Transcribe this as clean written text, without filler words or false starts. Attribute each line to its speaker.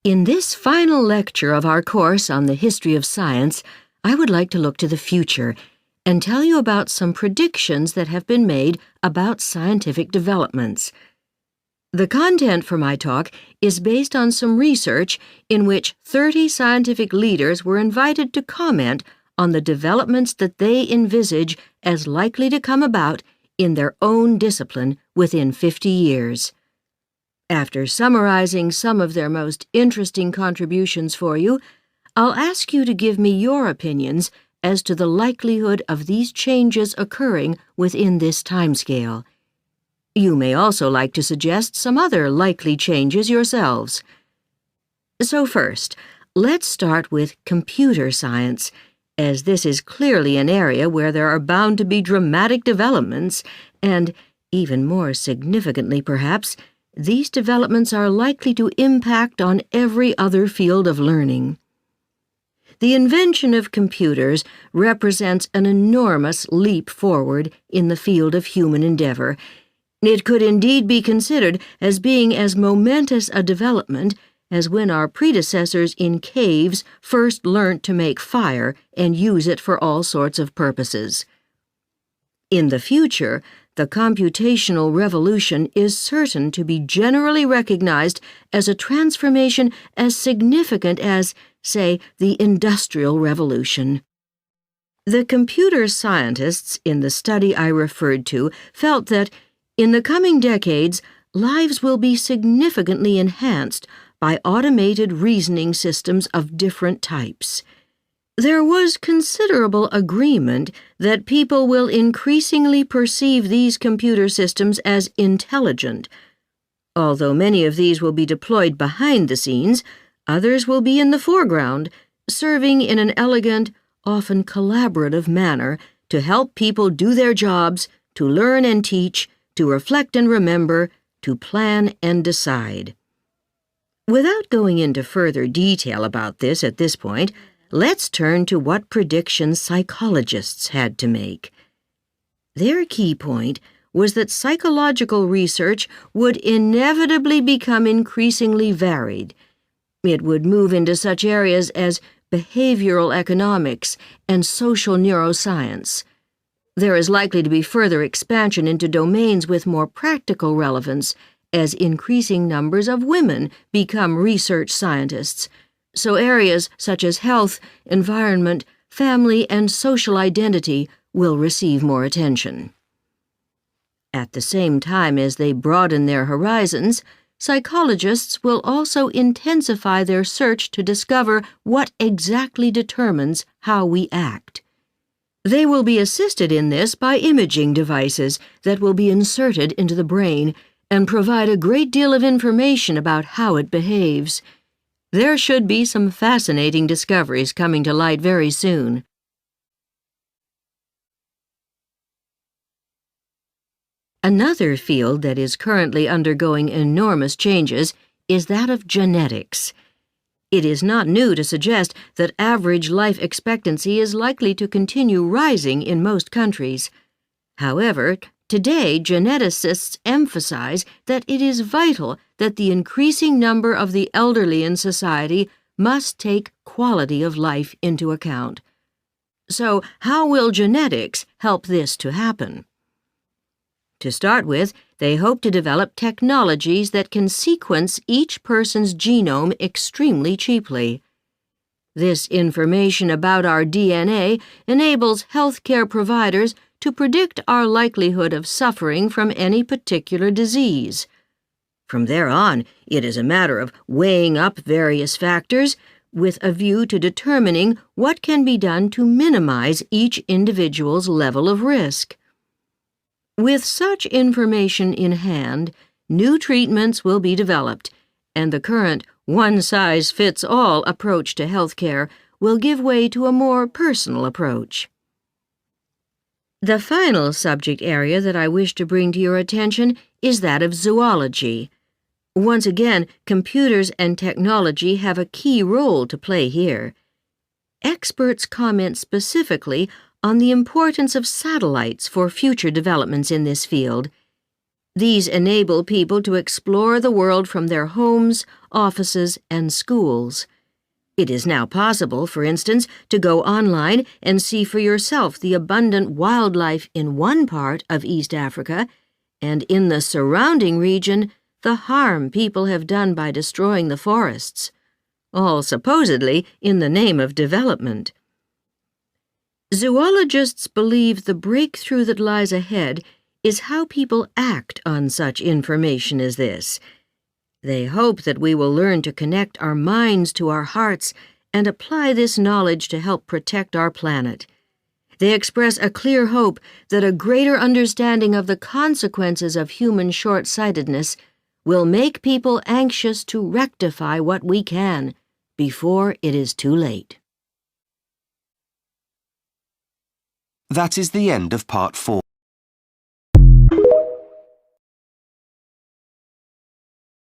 Speaker 1: In this final lecture of our course on the history of science, I would like to look to the future and tell you about some predictions that have been made about scientific developments. The content for my talk is based on some research in which 30 scientific leaders were invited to comment on the developments that they envisage as likely to come about in their own discipline within 50 years. After summarizing some of their most interesting contributions for you, I'll ask you to give me your opinions as to the likelihood of these changes occurring within this timescale. You may also like to suggest some other likely changes yourselves. So first, let's start with computer science, as this is clearly an area where there are bound to be dramatic developments, and, even more significantly perhaps, these developments are likely to impact on every other field of learning. The invention of computers represents an enormous leap forward in the field of human endeavor. It could indeed be considered as being as momentous a development as when our predecessors in caves first learnt to make fire and use it for all sorts of purposes. In the future, the computational revolution is certain to be generally recognized as a transformation as significant as, say, the Industrial Revolution. The computer scientists in the study I referred to felt that, in the coming decades, lives will be significantly enhanced by automated reasoning systems of different types. There was considerable agreement that people will increasingly perceive these computer systems as intelligent. Although many of these will be deployed behind the scenes, others will be in the foreground, serving in an elegant, often collaborative manner to help people do their jobs, to learn and teach, to reflect and remember, to plan and decide. Without going into further detail about this at this point, let's turn to what predictions psychologists had to make. Their key point was that psychological research would inevitably become increasingly varied. It would move into such areas as behavioral economics and social neuroscience. There is likely to be further expansion into domains with more practical relevance as increasing numbers of women become research scientists, so areas such as health, environment, family, and social identity will receive more attention. At the same time as they broaden their horizons, psychologists will also intensify their search to discover what exactly determines how we act. They will be assisted in this by imaging devices that will be inserted into the brain and provide a great deal of information about how it behaves. There should be some fascinating discoveries coming to light very soon. Another field that is currently undergoing enormous changes is that of genetics. It is not new to suggest that average life expectancy is likely to continue rising in most countries. However, today, geneticists emphasize that it is vital that the increasing number of the elderly in society must take quality of life into account. So, how will genetics help this to happen? To start with, they hope to develop technologies that can sequence each person's genome extremely cheaply. This information about our DNA enables healthcare providers to predict our likelihood of suffering from any particular disease. From there on, it is a matter of weighing up various factors with a view to determining what can be done to minimize each individual's level of risk. With such information in hand, new treatments will be developed, and the current one-size-fits-all approach to healthcare will give way to a more personal approach. The final subject area that I wish to bring to your attention is that of zoology. Once again, computers and technology have a key role to play here. Experts comment specifically on the importance of satellites for future developments in this field. These enable people to explore the world from their homes, offices, and schools. It is now possible, for instance, to go online and see for yourself the abundant wildlife in one part of East Africa, and in the surrounding region, the harm people have done by destroying the forests, all supposedly in the name of development. Zoologists believe the breakthrough that lies ahead is how people act on such information as this. They hope that we will learn to connect our minds to our hearts and apply this knowledge to help protect our planet. They express a clear hope that a greater understanding of the consequences of human short-sightedness will make people anxious to rectify what we can before it is too late.
Speaker 2: That is the end of part 4.